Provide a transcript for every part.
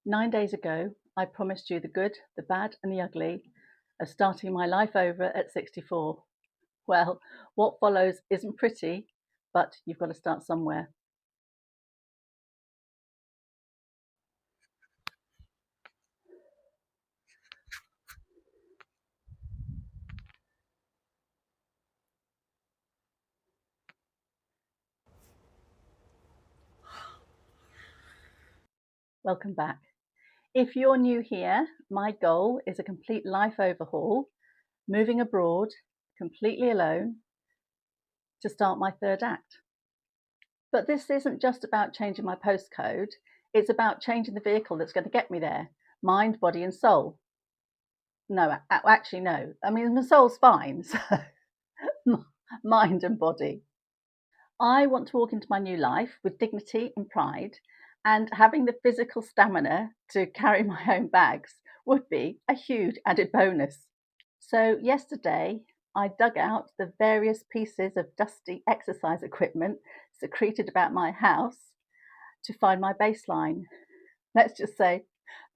9 days ago, I promised you the good, the bad, and the ugly of starting my life over at 64. Well, what follows isn't pretty, but you've got to start somewhere. Welcome back. If you're new here, my goal is a complete life overhaul, moving abroad, completely alone, to start my third act. But this isn't just about changing my postcode, it's about changing the vehicle that's going to get me there: mind, body, and soul. No, actually, no. I mean, my soul's fine, so mind and body. I want to walk into my new life with dignity and pride, and having the physical stamina to carry my own bags would be a huge added bonus. So, yesterday, I dug out the various pieces of dusty exercise equipment secreted about my house to find my baseline. Let's just say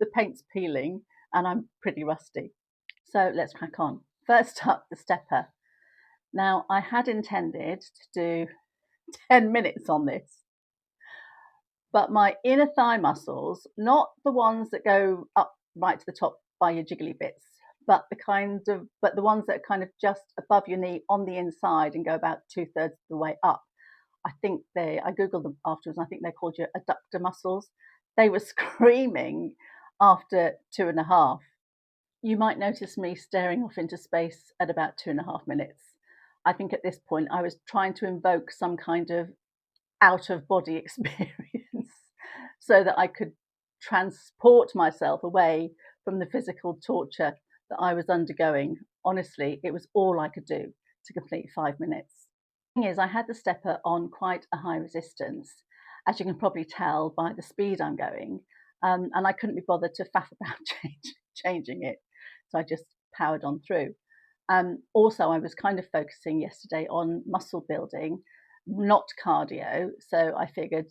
the paint's peeling and I'm pretty rusty. So, let's crack on. First up, the stepper. Now, I had intended to do 10 minutes on this, but my inner thigh muscles, not the ones that go up right to the top by your jiggly bits, but the ones that are kind of just above your knee on the inside and go about 2/3 of the way up. I googled them afterwards, and I think they're called your adductor muscles. They were screaming after 2.5. You might notice me staring off into space at about 2.5 minutes. I think at this point I was trying to invoke some kind of out of body experience so that I could transport myself away from the physical torture that I was undergoing. Honestly, it was all I could do to complete 5 minutes. The thing is, I had the stepper on quite a high resistance, as you can probably tell by the speed I'm going, and I couldn't be bothered to faff about changing it, so I just powered on through. Also, I was kind of focusing yesterday on muscle building, not cardio. So I figured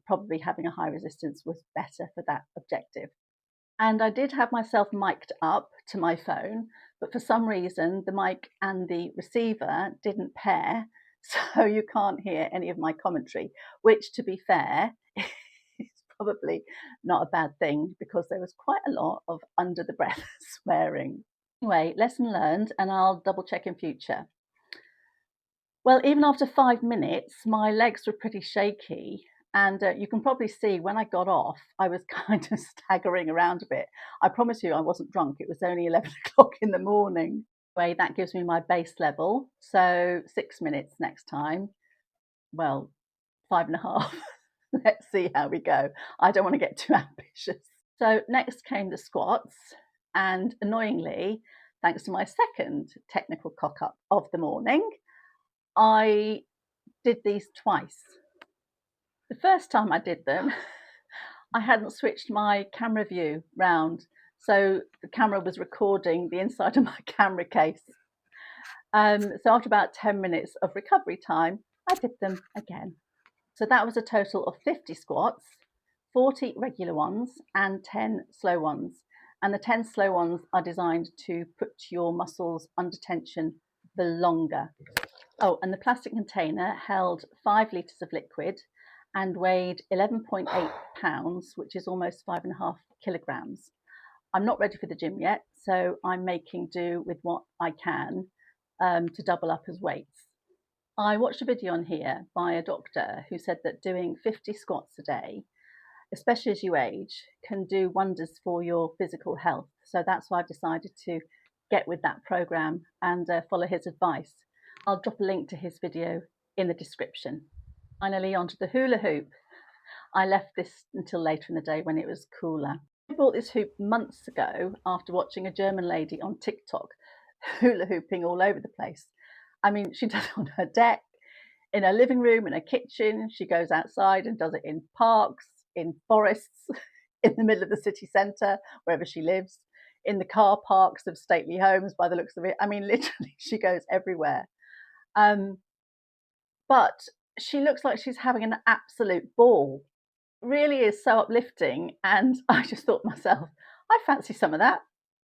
probably having a high resistance was better for that objective. And I did have myself mic'd up to my phone, but for some reason, the mic and the receiver didn't pair. So you can't hear any of my commentary, which, to be fair, is probably not a bad thing because there was quite a lot of under the breath swearing. Anyway, lesson learned, and I'll double check in future. Well, even after 5 minutes, my legs were pretty shaky. And you can probably see when I got off, I was kind of staggering around a bit. I promise you I wasn't drunk. It was only 11 o'clock in the morning. Anyway, that gives me my base level. So 6 minutes next time. Well, 5.5. Let's see how we go. I don't want to get too ambitious. So next came the squats. And annoyingly, thanks to my second technical cock up of the morning, I did these twice. The first time I did them, I hadn't switched my camera view round, so the camera was recording the inside of my camera case. So after about 10 minutes of recovery time, I did them again. So that was a total of 50 squats, 40 regular ones, and 10 slow ones. And the 10 slow ones are designed to put your muscles under tension the longer. Oh, and the plastic container held 5 litres of liquid and weighed 11.8 pounds, which is almost 5.5 kilograms. I'm not ready for the gym yet, so I'm making do with what I can to double up as weights. I watched a video on here by a doctor who said that doing 50 squats a day, especially as you age, can do wonders for your physical health. So that's why I've decided to get with that program and follow his advice. I'll drop a link to his video in the description. Finally, onto the hula hoop. I left this until later in the day when it was cooler. I bought this hoop months ago after watching a German lady on TikTok hula hooping all over the place. I mean, she does it on her deck, in her living room, in her kitchen. She goes outside and does it in parks, in forests, in the middle of the city centre, wherever she lives, in the car parks of stately homes by the looks of it. I mean, literally, she goes everywhere. But she looks like she's having an absolute ball. really is so uplifting. And I just thought to myself, I fancy some of that.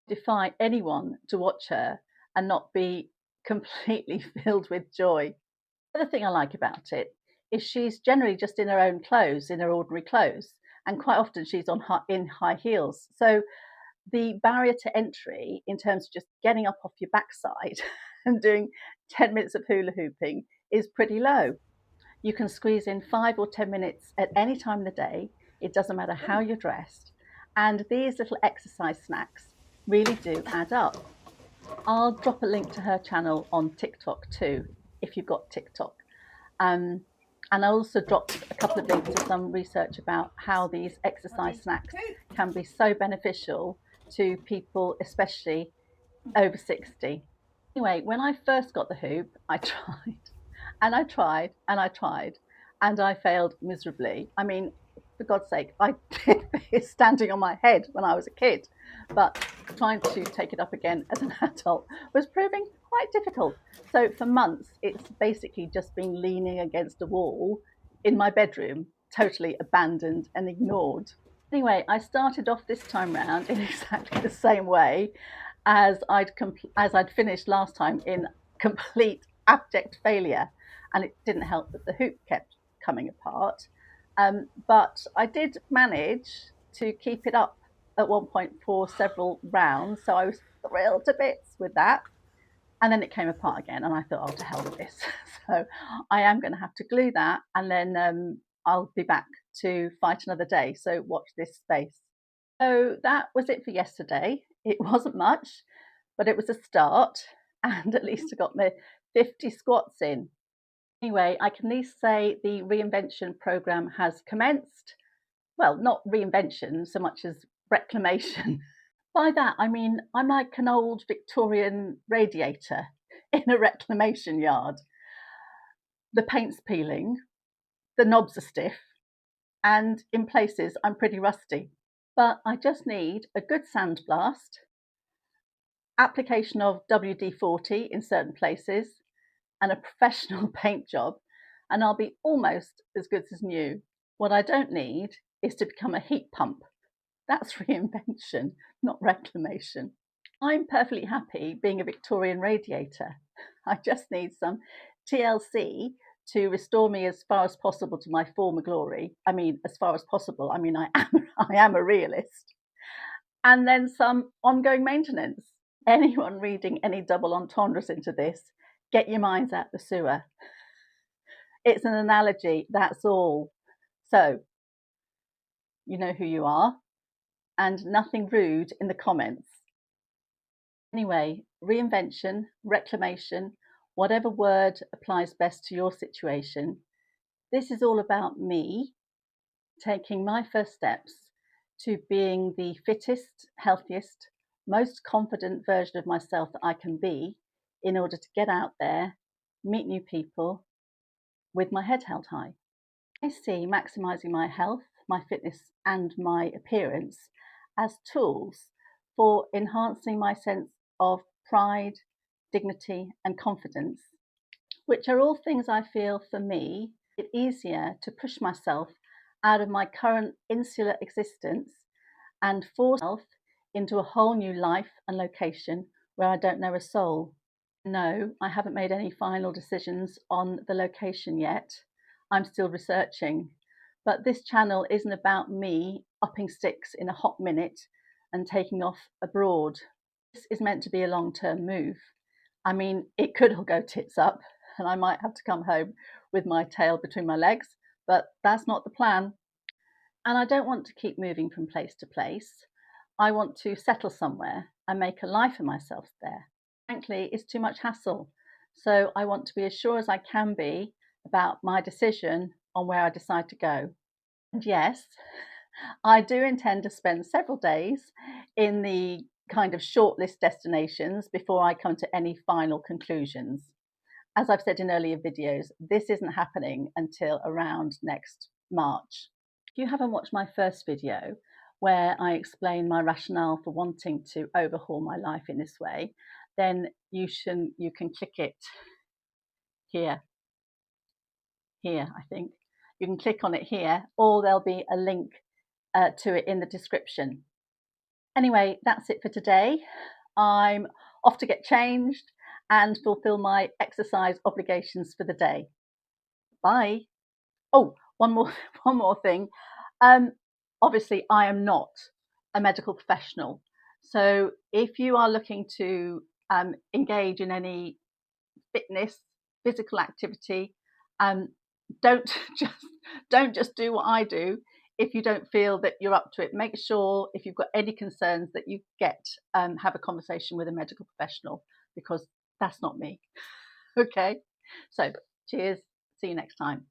I defy anyone to watch her and not be completely filled with joy. The other thing I like about it is she's generally just in her own clothes, in her ordinary clothes, and quite often she's in high heels. So the barrier to entry in terms of just getting up off your backside and doing 10 minutes of hula hooping is pretty low. You can squeeze in 5 or 10 minutes at any time of the day. It doesn't matter how you're dressed. And these little exercise snacks really do add up. I'll drop a link to her channel on TikTok too, if you've got TikTok. And I also dropped a couple of links to some research about how these exercise snacks can be so beneficial to people, especially over 60. Anyway, when I first got the hoop, I tried and I tried and I tried and I failed miserably. I mean, for God's sake, I did this standing on my head when I was a kid, but trying to take it up again as an adult was proving quite difficult. So for months, it's basically just been leaning against a wall in my bedroom, totally abandoned and ignored. Anyway, I started off this time round in exactly the same way as I'd finished last time, in complete abject failure, and it didn't help that the hoop kept coming apart. But I did manage to keep it up at one point for several rounds, so I was thrilled to bits with that. And then it came apart again, and I thought, oh, to hell with this. So I am going to have to glue that, and then I'll be back to fight another day. So watch this space. So that was it for yesterday. It wasn't much, but it was a start, and at least I got my 50 squats in. Anyway, I can at least say the reinvention program has commenced. Well, not reinvention so much as reclamation. By that, I mean, I'm like an old Victorian radiator in a reclamation yard. The paint's peeling, the knobs are stiff, and in places I'm pretty rusty. But I just need a good sandblast, application of WD-40 in certain places, and a professional paint job, and I'll be almost as good as new. What I don't need is to become a heat pump. That's reinvention, not reclamation. I'm perfectly happy being a Victorian radiator. I just need some TLC to restore me as far as possible to my former glory. I mean, as far as possible. I mean, I am a realist. And then some ongoing maintenance. Anyone reading any double entendres into this, get your minds out the sewer. It's an analogy, that's all. So, you know who you are, and nothing rude in the comments. Anyway, reinvention, reclamation, whatever word applies best to your situation, this is all about me taking my first steps to being the fittest, healthiest, most confident version of myself that I can be in order to get out there, meet new people with my head held high. I see maximising my health, my fitness, and my appearance as tools for enhancing my sense of pride, dignity, and confidence, which are all things I feel for me it easier to push myself out of my current insular existence and force myself into a whole new life and location where I don't know a soul. No, I haven't made any final decisions on the location yet. I'm still researching. But this channel isn't about me upping sticks in a hot minute and taking off abroad. This is meant to be a long-term move. I mean, it could all go tits up and I might have to come home with my tail between my legs, but that's not the plan. And I don't want to keep moving from place to place. I want to settle somewhere and make a life for myself there. Frankly, it's too much hassle. So I want to be as sure as I can be about my decision on where I decide to go. And yes, I do intend to spend several days in the kind of shortlist destinations before I come to any final conclusions. As I've said in earlier videos, this isn't happening until around next March. If you haven't watched my first video where I explain my rationale for wanting to overhaul my life in this way, then you can click it here, I think. you can click on it here, or there'll be a link to it in the description. Anyway, that's it for today. I'm off to get changed and fulfill my exercise obligations for the day. Bye. Oh, one more thing. Obviously, I am not a medical professional. So if you are looking to engage in any fitness, physical activity, don't just do what I do. If you don't feel that you're up to it, make sure if you've got any concerns that you have a conversation with a medical professional, because that's not me. Okay, so cheers. See you next time.